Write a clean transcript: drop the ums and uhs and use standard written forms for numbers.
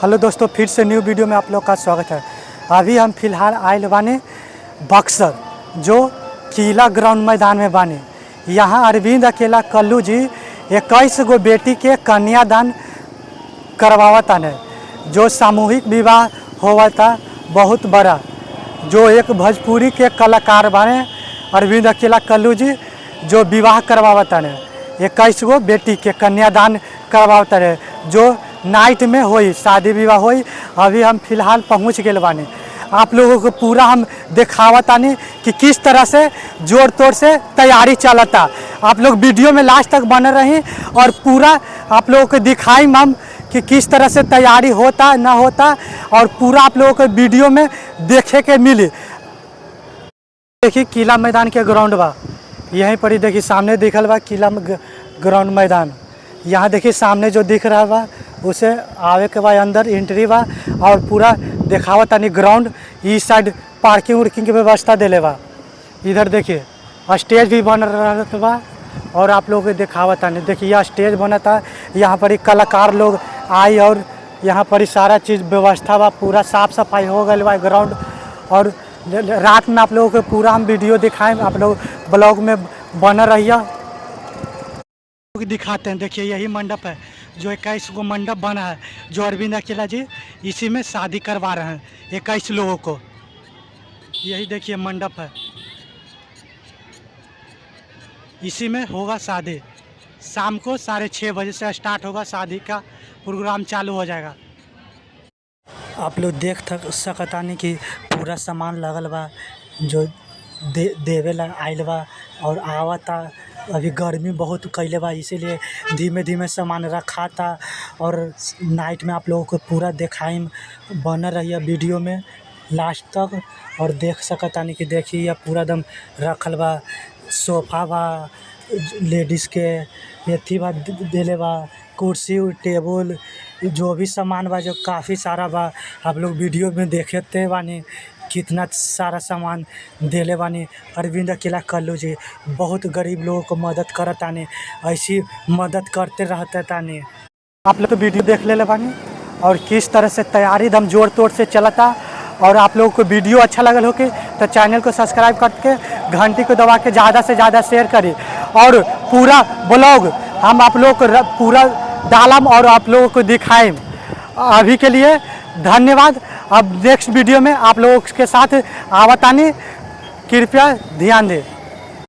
Hello दोस्तों, फिर से न्यू वीडियो में आप लोग का स्वागत है। अभी हम फिलहाल आए बाने बक्सर, जो किला ग्राउंड मैदान में बाने। यहाँ अरविंद अकेला कल्लू जी 21 गो बेटी के कन्यादान करवावता ने, जो सामूहिक विवाह होवता बहुत बड़ा। जो एक भोजपुरी के कलाकार बाने अरविंद अकेला कल्लू जी, जो विवाह करवावता ने 21 गो बेटी के कन्यादान करवावता है, जो नाइट में होई, शादी विवाह होई। अभी हम फिलहाल पहुंच गए बानी। आप लोगों को पूरा हम दिखावतानी कि किस तरह से जोर तोड़ से तैयारी चलता। आप लोग वीडियो में लास्ट तक बने रही और पूरा आप लोगों को दिखाई हम कि किस तरह से तैयारी होता ना होता, और पूरा आप लोगों को वीडियो में देखे के मिली। देखिए किला मैदान के ग्राउंड बा, यहीं पर ही देखिए सामने दिखल बा किला ग्राउंड मैदान। यहाँ देखिए सामने जो दिख रहा बा उसे आवे के बाद अंदर एंट्री बा, और पूरा दिखावा तानी ग्राउंड। इस साइड पार्किंग उर्किंग की व्यवस्था देले बा। इधर देखिए स्टेज भी बन रहा बा, और आप लोगों को दिखावा तानी। देखिए यह स्टेज बना था, यहाँ पर ही कलाकार लोग आई, और यहाँ पर ही सारा चीज़ व्यवस्था बा, पूरा साफ सफाई हो गई बा ग्राउंड। और रात में आप लोगों को पूरा हम वीडियो दिखाएं, आप लोग ब्लॉग में बना रहिए। दिखाते हैं, देखिए यही मंडप है जो 21 गो मंडप बना है, जो अरविंद अकेला जी इसी में शादी करवा रहे हैं 21 लोगों को। यही देखिए मंडप है, इसी में होगा शादी। शाम को 6:30 बजे से स्टार्ट होगा, शादी का प्रोग्राम चालू हो जाएगा। आप लोग देख सकतानी कि पूरा सामान लगल बा, जो देवे ला आइल बा और आवता। अभी गर्मी बहुत कैले बा, इसीलिए धीमे धीमे सामान रखा था। और नाइट में आप लोगों को पूरा दिखाई बन रही है वीडियो में लास्ट तक। और देख सकतानी कि देखिए यह पूरा दम रखल बा, सोफा बा लेडीज़ के, एथी बा देले बा, कुर्सी टेबल, जो भी सामान बा जो काफ़ी सारा बा। आप लोग वीडियो में देखते बानी कितना सारा सामान देले बानी। अरविंद अकेला कल्लू जी बहुत गरीब लोगों को मदद करत आने, ऐसी मदद करते रहते ताने। आप लोग तो वीडियो देख ले बानी, और किस तरह से तैयारी एकदम जोर तोड़ से चलता। और आप लोगों को वीडियो अच्छा लगल हो के तो चैनल को सब्सक्राइब करके घंटी को दबा के ज़्यादा से ज़्यादा शेयर करें। और पूरा ब्लॉग हम आप लोग को पूरा डालम और आप लोगों को दिखाएं। अभी के लिए धन्यवाद। अब नेक्स्ट वीडियो में आप लोगों के साथ आवतानी, कृपया ध्यान दें।